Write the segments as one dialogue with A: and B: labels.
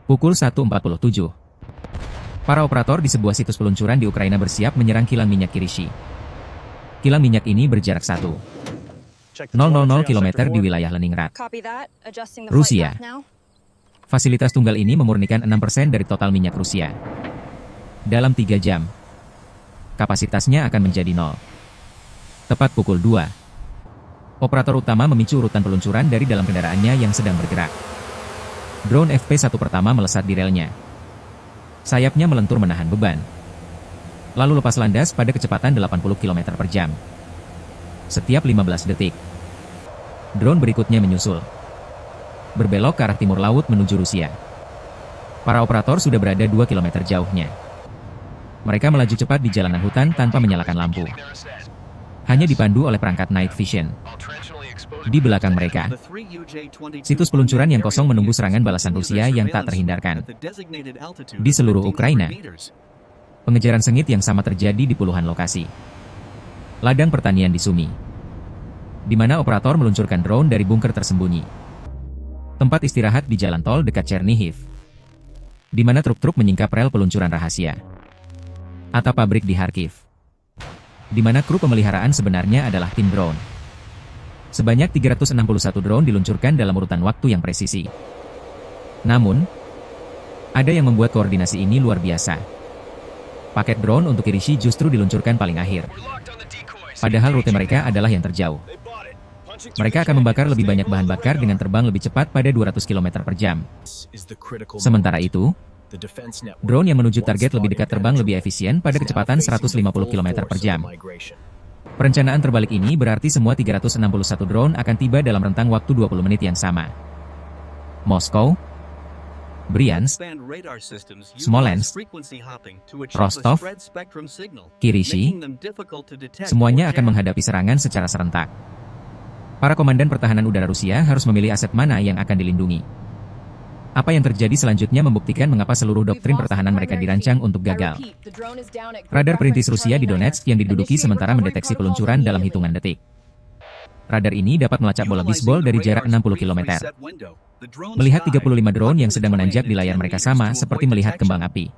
A: Pukul 1.47. Para operator di sebuah situs peluncuran di Ukraina bersiap menyerang kilang minyak Kirishi. Kilang minyak ini berjarak 1,000 km di wilayah Leningrad, Rusia. Fasilitas tunggal ini memurnikan 6% dari total minyak Rusia. Dalam 3 jam, kapasitasnya akan menjadi 0. Tepat pukul 2. Operator utama memicu urutan peluncuran dari dalam kendaraannya yang sedang bergerak. Drone FP1 pertama melesat di relnya. Sayapnya melentur menahan beban. Lalu lepas landas pada kecepatan 80 km per jam. Setiap 15 detik, drone berikutnya menyusul. Berbelok ke arah timur laut menuju Rusia. Para operator sudah berada 2 km jauhnya. Mereka melaju cepat di jalanan hutan tanpa menyalakan lampu. Hanya dipandu oleh perangkat night vision. Di belakang mereka, situs peluncuran yang kosong menunggu serangan balasan Rusia yang tak terhindarkan. Di seluruh Ukraina, pengejaran sengit yang sama terjadi di puluhan lokasi. Ladang pertanian di Sumy, di mana operator meluncurkan drone dari bunker tersembunyi. Tempat istirahat di jalan tol dekat Chernihiv, di mana truk-truk menyingkap rel peluncuran rahasia. Atau pabrik di Kharkiv, di mana kru pemeliharaan sebenarnya adalah tim drone. Sebanyak 361 drone diluncurkan dalam urutan waktu yang presisi. Namun, ada yang membuat koordinasi ini luar biasa. Paket drone untuk Kirishi justru diluncurkan paling akhir. Padahal rute mereka adalah yang terjauh. Mereka akan membakar lebih banyak bahan bakar dengan terbang lebih cepat pada 200 km per jam. Sementara itu, drone yang menuju target lebih dekat terbang lebih efisien pada kecepatan 150 km per jam. Perencanaan terbalik ini berarti semua 361 drone akan tiba dalam rentang waktu 20 menit yang sama. Moskow, Bryansk, Smolensk, Rostov, Kirishi, semuanya akan menghadapi serangan secara serentak. Para komandan pertahanan udara Rusia harus memilih aset mana yang akan dilindungi. Apa yang terjadi selanjutnya membuktikan mengapa seluruh doktrin pertahanan mereka dirancang untuk gagal. Radar perintis Rusia di Donetsk yang diduduki sementara mendeteksi peluncuran dalam hitungan detik. Radar ini dapat melacak bola bisbol dari jarak 60 km. Melihat 35 drone yang sedang menanjak di layar mereka sama seperti melihat kembang api.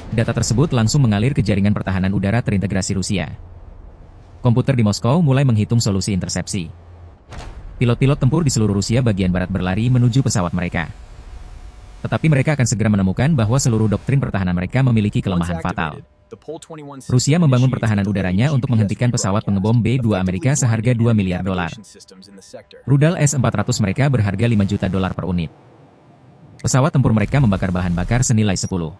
A: Data tersebut langsung mengalir ke jaringan pertahanan udara terintegrasi Rusia. Komputer di Moskow mulai menghitung solusi intersepsi. Pilot-pilot tempur di seluruh Rusia bagian barat berlari menuju pesawat mereka. Tetapi mereka akan segera menemukan bahwa seluruh doktrin pertahanan mereka memiliki kelemahan fatal. Rusia membangun pertahanan udaranya untuk menghentikan pesawat pengebom B-2 Amerika seharga $2 miliar. Rudal S-400 mereka berharga $5 juta per unit. Pesawat tempur mereka membakar bahan bakar senilai $10,000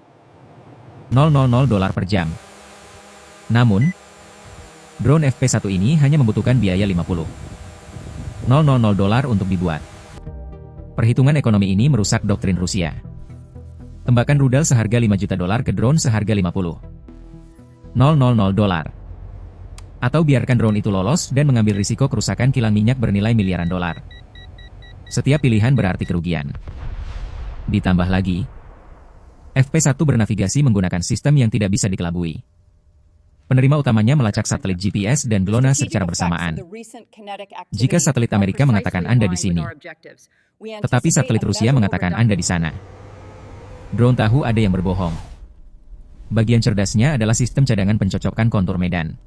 A: per jam. Namun, drone FP1 ini hanya membutuhkan biaya $50,000 untuk dibuat. Perhitungan ekonomi ini merusak doktrin Rusia. Tembakan rudal seharga $5 juta ke drone seharga $50,000. Atau biarkan drone itu lolos dan mengambil risiko kerusakan kilang minyak bernilai miliaran dolar. Setiap pilihan berarti kerugian. Ditambah lagi, FP1 bernavigasi menggunakan sistem yang tidak bisa dikelabui. Penerima utamanya melacak satelit GPS dan GLONASS secara bersamaan. Jika satelit Amerika mengatakan Anda di sini, tetapi satelit Rusia mengatakan Anda di sana. Drone tahu ada yang berbohong. Bagian cerdasnya adalah sistem cadangan pencocokan kontur medan.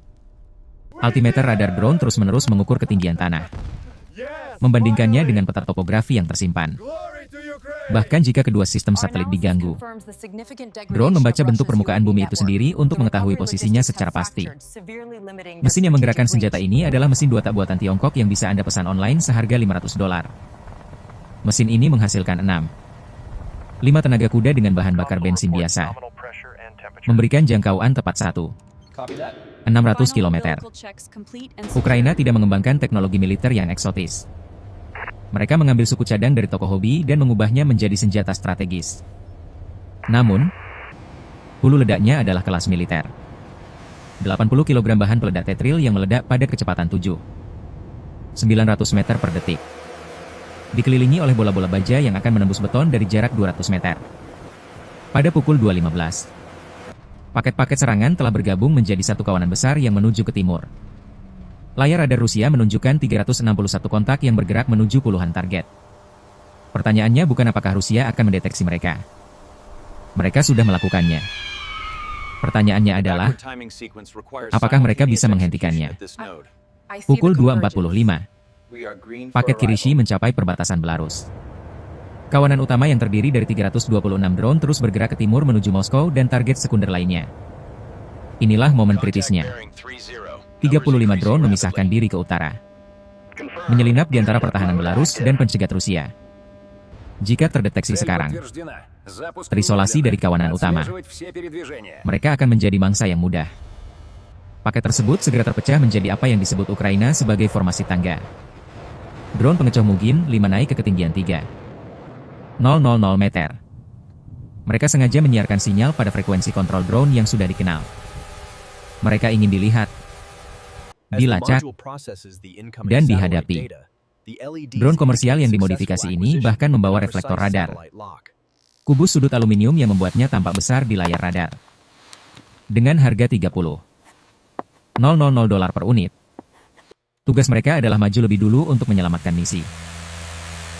A: Altimeter radar drone terus-menerus mengukur ketinggian tanah, membandingkannya dengan peta topografi yang tersimpan. Bahkan jika kedua sistem satelit diganggu, drone membaca bentuk permukaan bumi itu sendiri untuk mengetahui posisinya secara pasti. Mesin yang menggerakkan senjata ini adalah mesin 2 tak buatan Tiongkok yang bisa Anda pesan online seharga $500. Mesin ini menghasilkan 5 tenaga kuda dengan bahan bakar bensin biasa, memberikan jangkauan tepat 600 km. Ukraina tidak mengembangkan teknologi militer yang eksotis. Mereka mengambil suku cadang dari toko hobi dan mengubahnya menjadi senjata strategis. Namun, hulu ledaknya adalah kelas militer. 80 kg bahan peledak tetril yang meledak pada kecepatan 900 meter per detik. Dikelilingi oleh bola-bola baja yang akan menembus beton dari jarak 200 meter. Pada pukul 2.15, paket-paket serangan telah bergabung menjadi satu kawanan besar yang menuju ke timur. Layar radar Rusia menunjukkan 361 kontak yang bergerak menuju puluhan target. Pertanyaannya bukan apakah Rusia akan mendeteksi mereka. Mereka sudah melakukannya. Pertanyaannya adalah, apakah mereka bisa menghentikannya? Pukul 2.45. Paket Kirishi mencapai perbatasan Belarus. Kawanan utama yang terdiri dari 326 drone terus bergerak ke timur menuju Moskow dan target sekunder lainnya. Inilah momen kritisnya. 35 drone memisahkan diri ke utara, menyelinap di antara pertahanan Belarus dan pencegat Rusia. Jika terdeteksi sekarang, terisolasi dari kawanan utama, mereka akan menjadi mangsa yang mudah. Paket tersebut segera terpecah menjadi apa yang disebut Ukraina sebagai formasi tangga. Drone pengecoh Mugin 5 naik ke ketinggian 3,000 meter. Mereka sengaja menyiarkan sinyal pada frekuensi kontrol drone yang sudah dikenal. Mereka ingin dilihat, dilacak, dan dihadapi. Drone komersial yang dimodifikasi ini bahkan membawa reflektor radar, kubus sudut aluminium yang membuatnya tampak besar di layar radar. Dengan harga $30,000 per unit, tugas mereka adalah maju lebih dulu untuk menyelamatkan misi.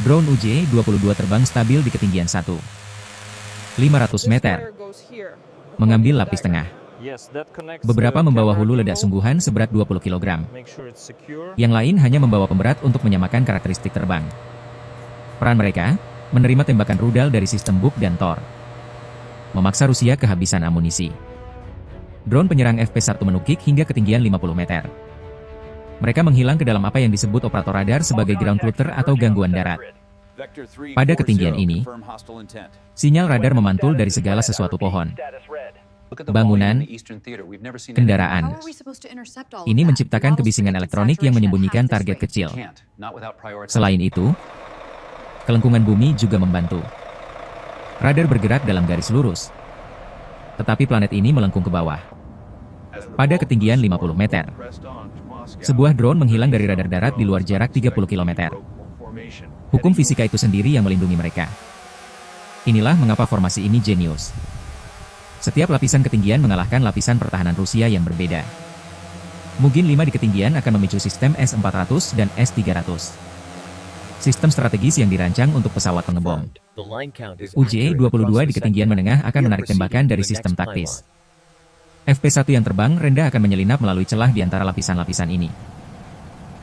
A: Drone UJ-22 terbang stabil di ketinggian 1,500 meter, mengambil lapis tengah. Beberapa membawa hulu ledak sungguhan seberat 20 kg. Yang lain hanya membawa pemberat untuk menyamakan karakteristik terbang. Peran mereka, menerima tembakan rudal dari sistem Buk dan Tor, memaksa Rusia kehabisan amunisi. Drone penyerang FP-1 menukik hingga ketinggian 50 meter. Mereka menghilang ke dalam apa yang disebut operator radar sebagai ground clutter atau gangguan darat. Pada ketinggian ini, sinyal radar memantul dari segala sesuatu pohon, bangunan, kendaraan. Ini menciptakan kebisingan elektronik yang menyembunyikan target kecil. Selain itu, kelengkungan bumi juga membantu. Radar bergerak dalam garis lurus, tetapi planet ini melengkung ke bawah. Pada ketinggian 50 meter, sebuah drone menghilang dari radar darat di luar jarak 30 km. Hukum fisika itu sendiri yang melindungi mereka. Inilah mengapa formasi ini jenius. Setiap lapisan ketinggian mengalahkan lapisan pertahanan Rusia yang berbeda. Mugin 5 di ketinggian akan memicu sistem S-400 dan S-300. Sistem strategis yang dirancang untuk pesawat pengebom. UJ-22 di ketinggian menengah akan menarik tembakan dari sistem taktis. FP-1 yang terbang rendah akan menyelinap melalui celah di antara lapisan-lapisan ini.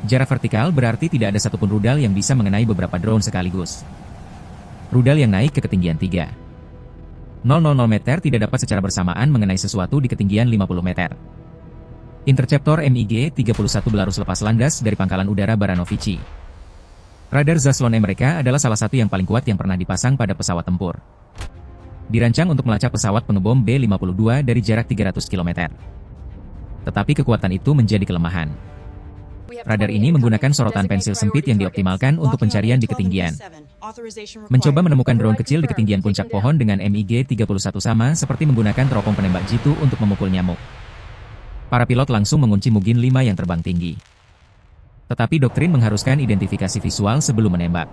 A: Jarak vertikal berarti tidak ada satupun rudal yang bisa mengenai beberapa drone sekaligus. Rudal yang naik ke ketinggian 3,000 meter tidak dapat secara bersamaan mengenai sesuatu di ketinggian 50 meter. Interceptor MiG-31 Belarus lepas landas dari pangkalan udara Baranovichi. Radar Zaslon mereka adalah salah satu yang paling kuat yang pernah dipasang pada pesawat tempur. Dirancang untuk melacak pesawat pengebom B-52 dari jarak 300 km. Tetapi kekuatan itu menjadi kelemahan. Radar ini menggunakan sorotan pensil sempit yang dioptimalkan untuk pencarian di ketinggian. Mencoba menemukan drone kecil di ketinggian puncak pohon dengan MiG-31 sama seperti menggunakan teropong penembak jitu untuk memukul nyamuk. Para pilot langsung mengunci Mugin 5 yang terbang tinggi. Tetapi doktrin mengharuskan identifikasi visual sebelum menembak.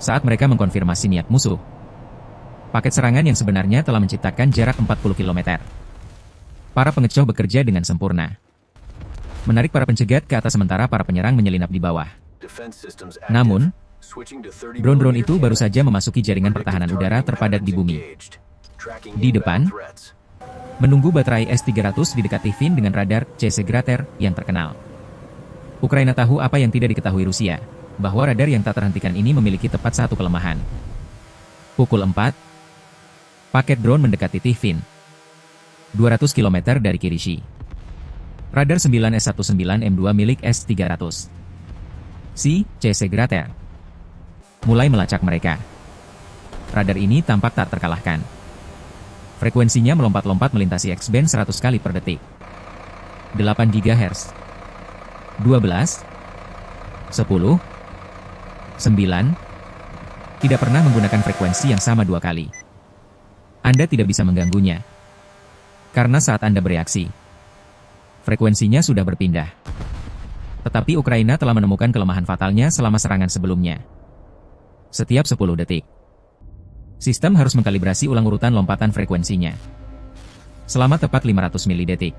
A: Saat mereka mengkonfirmasi niat musuh, paket serangan yang sebenarnya telah menciptakan jarak 40 km. Para pengecoh bekerja dengan sempurna, menarik para pencegat ke atas sementara para penyerang menyelinap di bawah. Namun, drone-drone itu baru saja memasuki jaringan pertahanan udara terpadat di bumi. Di depan, menunggu baterai S-300 di dekat Tivin dengan radar CC Grater yang terkenal. Ukraina tahu apa yang tidak diketahui Rusia, bahwa radar yang tak terhentikan ini memiliki tepat satu kelemahan. Pukul 4, paket drone mendekati Tivin, 200 km dari Kirishi. Radar 9S-19M2 milik S-300. CC Grater mulai melacak mereka. Radar ini tampak tak terkalahkan. Frekuensinya melompat-lompat melintasi X-band 100 kali per detik. 8 GHz. 12. 10. 9. Tidak pernah menggunakan frekuensi yang sama dua kali. Anda tidak bisa mengganggunya. Karena saat Anda bereaksi, frekuensinya sudah berpindah. Tetapi Ukraina telah menemukan kelemahan fatalnya selama serangan sebelumnya. Setiap 10 detik, sistem harus mengkalibrasi ulang urutan lompatan frekuensinya. Selama tepat 500 milidetik,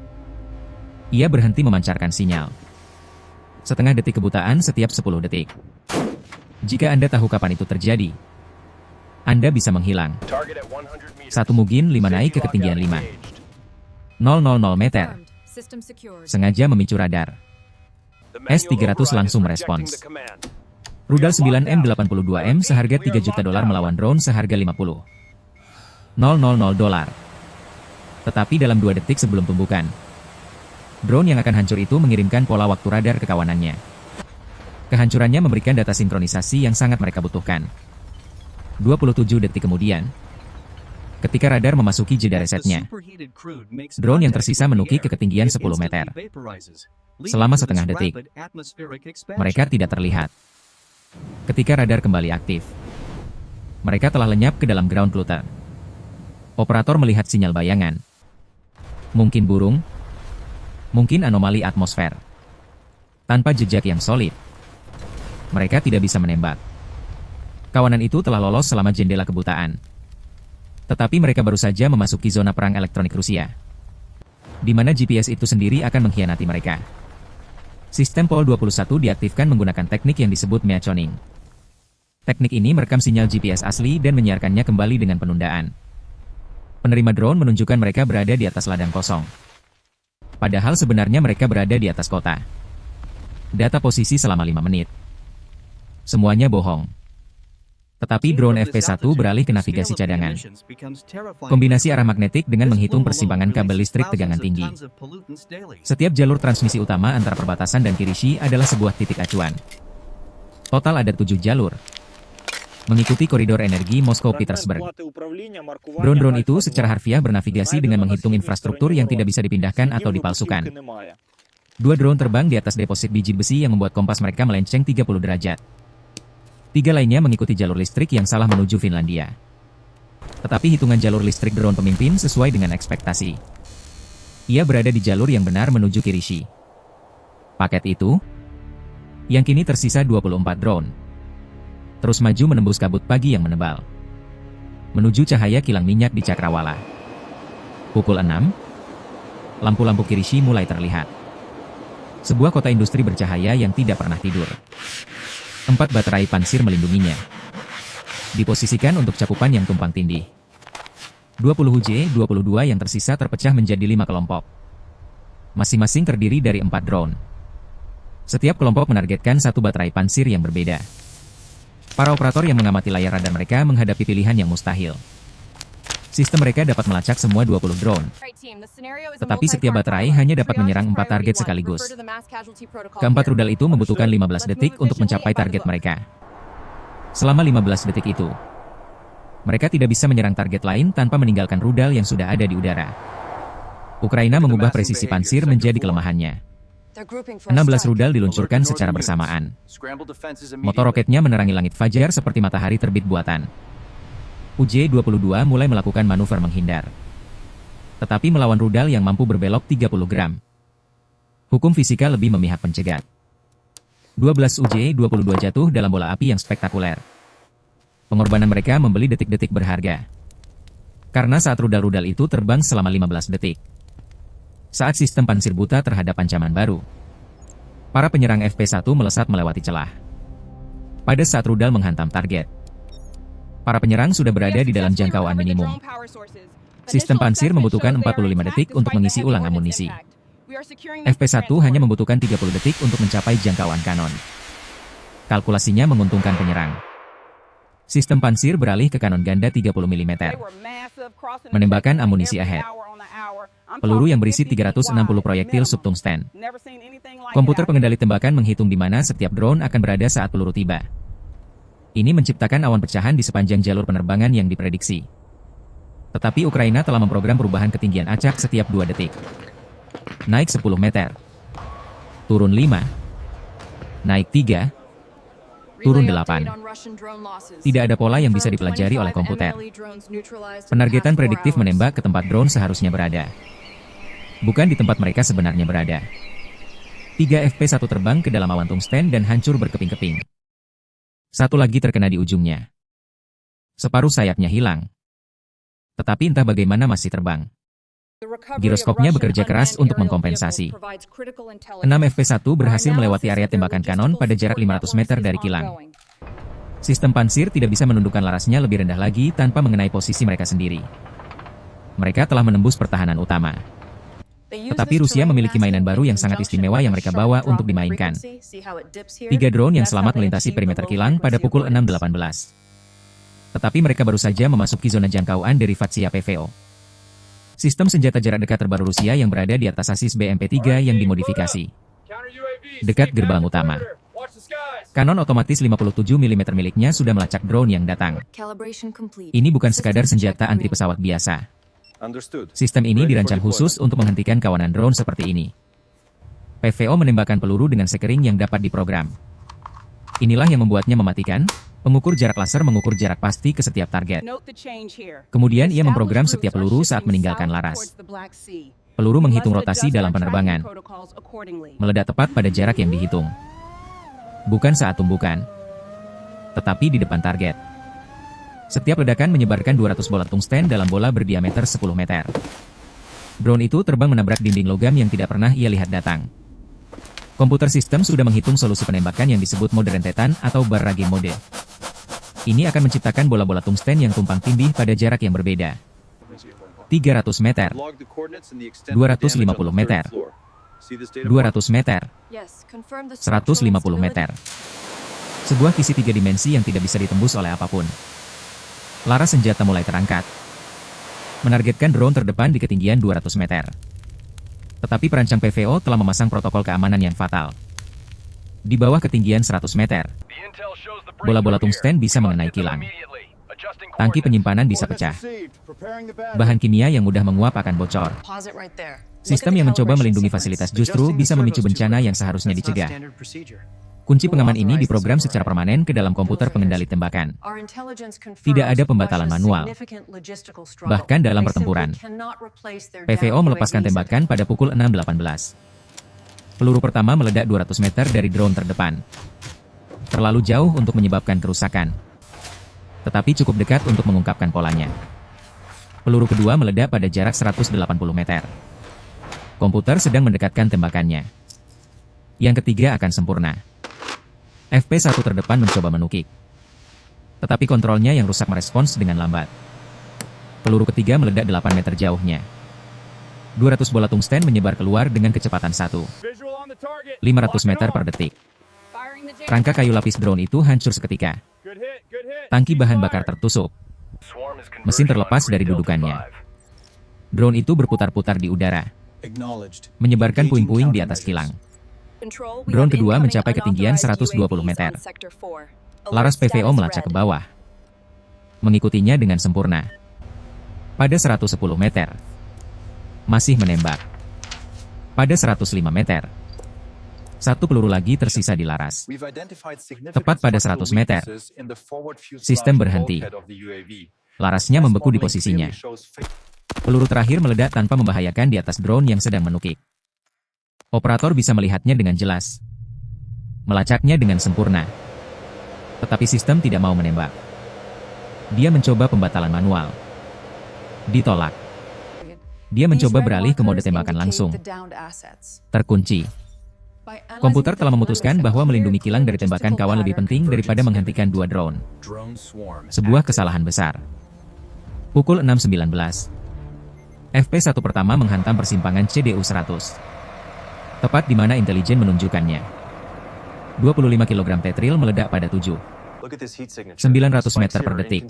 A: ia berhenti memancarkan sinyal. Setengah detik kebutaan setiap 10 detik. Jika Anda tahu kapan itu terjadi, Anda bisa menghilang. 1 Mugen 5 naik ke ketinggian 5,000 meter. Sengaja memicu radar. S-300 langsung merespons. Rudal 9M82M seharga $3 juta melawan drone seharga $50,000. Tetapi dalam 2 detik sebelum tumbukan, drone yang akan hancur itu mengirimkan pola waktu radar ke kawanannya. Kehancurannya memberikan data sinkronisasi yang sangat mereka butuhkan. 27 detik kemudian, ketika radar memasuki jeda resetnya, drone yang tersisa menukik ke ketinggian 10 meter. Selama setengah detik, mereka tidak terlihat. Ketika radar kembali aktif, mereka telah lenyap ke dalam ground clutter. Operator melihat sinyal bayangan. Mungkin burung, mungkin anomali atmosfer. Tanpa jejak yang solid, mereka tidak bisa menembak. Kawanan itu telah lolos selama jendela kebutaan. Tetapi mereka baru saja memasuki zona perang elektronik Rusia, di mana GPS itu sendiri akan mengkhianati mereka. Sistem Pol-21 diaktifkan menggunakan teknik yang disebut meachoning. Teknik ini merekam sinyal GPS asli dan menyiarkannya kembali dengan penundaan. Penerima drone menunjukkan mereka berada di atas ladang kosong. Padahal sebenarnya mereka berada di atas kota. Data posisi selama 5 menit. Semuanya bohong. Tetapi drone FP1 beralih ke navigasi cadangan. Kombinasi arah magnetik dengan menghitung persimpangan kabel listrik tegangan tinggi. Setiap jalur transmisi utama antara perbatasan dan Kirishi adalah sebuah titik acuan. Total ada 7 jalur, mengikuti koridor energi Moskow-Petersburg. Drone-drone itu secara harfiah bernavigasi dengan menghitung infrastruktur yang tidak bisa dipindahkan atau dipalsukan. 2 drone terbang di atas deposit biji besi yang membuat kompas mereka melenceng 30 derajat. 3 lainnya mengikuti jalur listrik yang salah menuju Finlandia. Tetapi hitungan jalur listrik drone pemimpin sesuai dengan ekspektasi. Ia berada di jalur yang benar menuju Kirishi. Paket itu, yang kini tersisa 24 drone, terus maju menembus kabut pagi yang menebal, menuju cahaya kilang minyak di Cakrawala. Pukul 6, lampu-lampu Kirishi mulai terlihat. Sebuah kota industri bercahaya yang tidak pernah tidur. 4 baterai pansir melindunginya. Diposisikan untuk cakupan yang tumpang tindih. 20 J-22 yang tersisa terpecah menjadi 5 kelompok. Masing-masing terdiri dari 4 drone. Setiap kelompok menargetkan 1 baterai pansir yang berbeda. Para operator yang mengamati layar radar mereka menghadapi pilihan yang mustahil. Sistem mereka dapat melacak semua 20 drone. Tetapi setiap baterai hanya dapat menyerang 4 target sekaligus. Keempat rudal itu membutuhkan 15 detik untuk mencapai target mereka. Selama 15 detik itu, mereka tidak bisa menyerang target lain tanpa meninggalkan rudal yang sudah ada di udara. Ukraina mengubah presisi pansir menjadi kelemahannya. 16 rudal diluncurkan secara bersamaan. Motor roketnya menerangi langit fajar seperti matahari terbit buatan. UJ-22 mulai melakukan manuver menghindar. Tetapi melawan rudal yang mampu berbelok 30 gram. Hukum fisika lebih memihak pencegat. 12 UJ-22 jatuh dalam bola api yang spektakuler. Pengorbanan mereka membeli detik-detik berharga. Karena saat rudal-rudal itu terbang selama 15 detik. Saat sistem pansir buta terhadap ancaman baru, para penyerang FP1 melesat melewati celah. Pada saat rudal menghantam target, para penyerang sudah berada di dalam jangkauan minimum. Sistem pansir membutuhkan 45 detik untuk mengisi ulang amunisi. FP1 hanya membutuhkan 30 detik untuk mencapai jangkauan kanon. Kalkulasinya menguntungkan penyerang. Sistem pansir beralih ke kanon ganda 30 mm. Menembakkan amunisi ahead. Peluru yang berisi 360 proyektil subtungsten. Komputer pengendali tembakan menghitung di mana setiap drone akan berada saat peluru tiba. Ini menciptakan awan pecahan di sepanjang jalur penerbangan yang diprediksi. Tetapi Ukraina telah memprogram perubahan ketinggian acak setiap 2 detik. Naik 10 meter. Turun 5. Naik 3. Turun 8. Tidak ada pola yang bisa dipelajari oleh komputer. Penargetan prediktif menembak ke tempat drone seharusnya berada. Bukan di tempat mereka sebenarnya berada. 3 FP1 terbang ke dalam awan tungsten dan hancur berkeping-keping. 1 lagi terkena di ujungnya. Separuh sayapnya hilang. Tetapi entah bagaimana masih terbang. Giroskopnya bekerja keras untuk mengkompensasi. 6 FP1 berhasil melewati area tembakan kanon pada jarak 500 meter dari kilang. Sistem pansir tidak bisa menundukkan larasnya lebih rendah lagi tanpa mengenai posisi mereka sendiri. Mereka telah menembus pertahanan utama. Tetapi Rusia memiliki mainan baru yang sangat istimewa yang mereka bawa untuk dimainkan. 3 drone yang selamat melintasi perimeter kilang pada pukul 6.18. Tetapi mereka baru saja memasuki zona jangkauan dari Vatsia PVO. Sistem senjata jarak dekat terbaru Rusia yang berada di atas sasis BMP-3 yang dimodifikasi. Dekat gerbang utama. Kanon otomatis 57 mm miliknya sudah melacak drone yang datang. Ini bukan sekadar senjata anti pesawat biasa. Sistem ini dirancang khusus untuk menghentikan kawanan drone seperti ini. PVO menembakkan peluru dengan sekering yang dapat diprogram. Inilah yang membuatnya mematikan. Pengukur jarak laser mengukur jarak pasti ke setiap target. Kemudian ia memprogram setiap peluru saat meninggalkan laras. Peluru menghitung rotasi dalam penerbangan. Meledak tepat pada jarak yang dihitung. Bukan saat tumbukan, tetapi di depan target. Setiap ledakan menyebarkan 200 bola tungsten dalam bola berdiameter 10 meter. Drone itu terbang menabrak dinding logam yang tidak pernah ia lihat datang. Komputer sistem sudah menghitung solusi penembakan yang disebut mode rentetan atau barrage mode. Ini akan menciptakan bola-bola tungsten yang tumpang tindih pada jarak yang berbeda. 300 meter, 250 meter, 200 meter, 150 meter. Sebuah visi 3 dimensi yang tidak bisa ditembus oleh apapun. Laras senjata mulai terangkat. Menargetkan drone terdepan di ketinggian 200 meter. Tetapi perancang PVO telah memasang protokol keamanan yang fatal. Di bawah ketinggian 100 meter, bola-bola tungsten bisa mengenai kilang. Tangki penyimpanan bisa pecah. Bahan kimia yang mudah menguap akan bocor. Sistem yang mencoba melindungi fasilitas justru bisa memicu bencana yang seharusnya dicegah. Kunci pengaman ini diprogram secara permanen ke dalam komputer pengendali tembakan. Tidak ada pembatalan manual. Bahkan dalam pertempuran, PVO melepaskan tembakan pada pukul 6.18. Peluru pertama meledak 200 meter dari drone terdepan. Terlalu jauh untuk menyebabkan kerusakan. Tetapi cukup dekat untuk mengungkapkan polanya. Peluru kedua meledak pada jarak 180 meter. Komputer sedang mendekatkan tembakannya. Yang ketiga akan sempurna. FP1 terdepan mencoba menukik. Tetapi kontrolnya yang rusak merespons dengan lambat. Peluru ketiga meledak 8 meter jauhnya. 200 bola tungsten menyebar keluar dengan kecepatan 500 meter per detik. Rangka kayu lapis drone itu hancur seketika. Tangki bahan bakar tertusuk. Mesin terlepas dari dudukannya. Drone itu berputar-putar di udara, menyebarkan puing-puing di atas kilang. Drone kedua mencapai ketinggian 120 meter. Laras PVO melacak ke bawah, mengikutinya dengan sempurna. Pada 110 meter, masih menembak. Pada 105 meter, satu peluru lagi tersisa di laras. Tepat pada 100 meter, sistem berhenti. Larasnya membeku di posisinya. Peluru terakhir meledak tanpa membahayakan di atas drone yang sedang menukik. Operator bisa melihatnya dengan jelas. Melacaknya dengan sempurna. Tetapi sistem tidak mau menembak. Dia mencoba pembatalan manual. Ditolak. Dia mencoba beralih ke mode tembakan langsung. Terkunci. Komputer telah memutuskan bahwa melindungi kilang dari tembakan kawan lebih penting daripada menghentikan 2 drone. Sebuah kesalahan besar. Pukul 6.19. FP1 pertama menghantam persimpangan CDU-100. Tepat di mana intelijen menunjukkannya. 25 kg tetril meledak pada 900 meter per detik.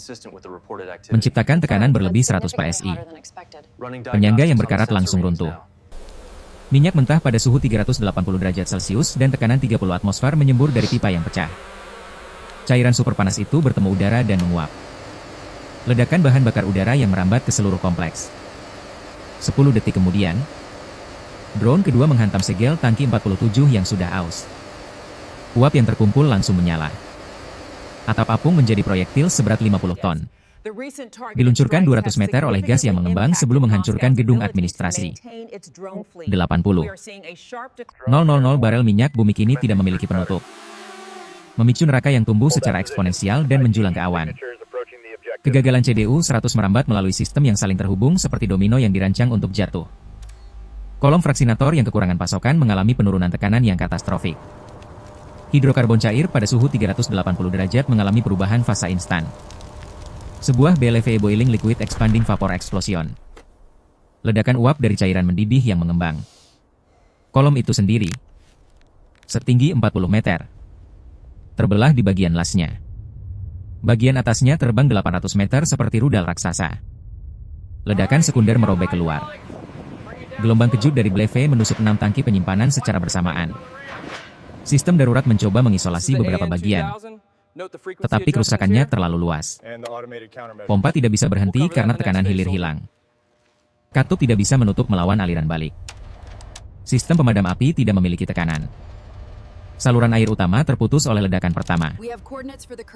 A: Menciptakan tekanan berlebih 100 PSI. Penyangga yang berkarat langsung runtuh. Minyak mentah pada suhu 380 derajat Celcius dan tekanan 30 atmosfer menyembur dari pipa yang pecah. Cairan super panas itu bertemu udara dan menguap. Ledakan bahan bakar udara yang merambat ke seluruh kompleks. 10 detik kemudian, drone kedua menghantam segel tangki 47 yang sudah aus. Uap yang terkumpul langsung menyala. Atap apung menjadi proyektil seberat 50 ton. Diluncurkan 200 meter oleh gas yang mengembang sebelum menghancurkan gedung administrasi. 80,000 barel minyak bumi kini tidak memiliki penutup. Memicu neraka yang tumbuh secara eksponensial dan menjulang ke awan. Kegagalan CDU-100 merambat melalui sistem yang saling terhubung seperti domino yang dirancang untuk jatuh. Kolom fraksinator yang kekurangan pasokan mengalami penurunan tekanan yang katastrofik. Hidrokarbon cair pada suhu 380 derajat mengalami perubahan fase instan. Sebuah BLV Boiling Liquid Expanding Vapor Explosion. Ledakan uap dari cairan mendidih yang mengembang. Kolom itu sendiri setinggi 40 meter. Terbelah di bagian lasnya. Bagian atasnya terbang 800 meter seperti rudal raksasa. Ledakan sekunder merobek keluar. Gelombang kejut dari BLV menusuk 6 tangki penyimpanan secara bersamaan. Sistem darurat mencoba mengisolasi beberapa bagian, tetapi kerusakannya terlalu luas. Pompa tidak bisa berhenti karena tekanan hilir hilang. Katup tidak bisa menutup melawan aliran balik. Sistem pemadam api tidak memiliki tekanan. Saluran air utama terputus oleh ledakan pertama.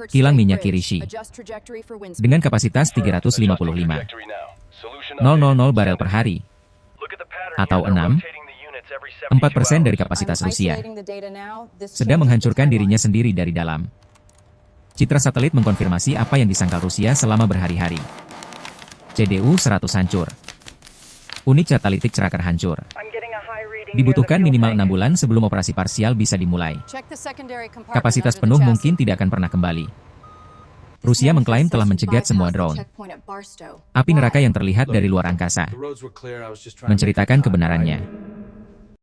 A: Kilang minyak Kirishi. Dengan kapasitas 355,000 barel per hari. Atau 4% dari kapasitas Rusia. Sedang menghancurkan dirinya sendiri dari dalam. Citra satelit mengkonfirmasi apa yang disangkal Rusia selama berhari-hari. CDU-100 hancur. Unit katalitik cerakar hancur. Dibutuhkan minimal 6 bulan sebelum operasi parsial bisa dimulai. Kapasitas penuh mungkin tidak akan pernah kembali. Rusia mengklaim telah mencegat semua drone. Api neraka yang terlihat dari luar angkasa menceritakan kebenarannya.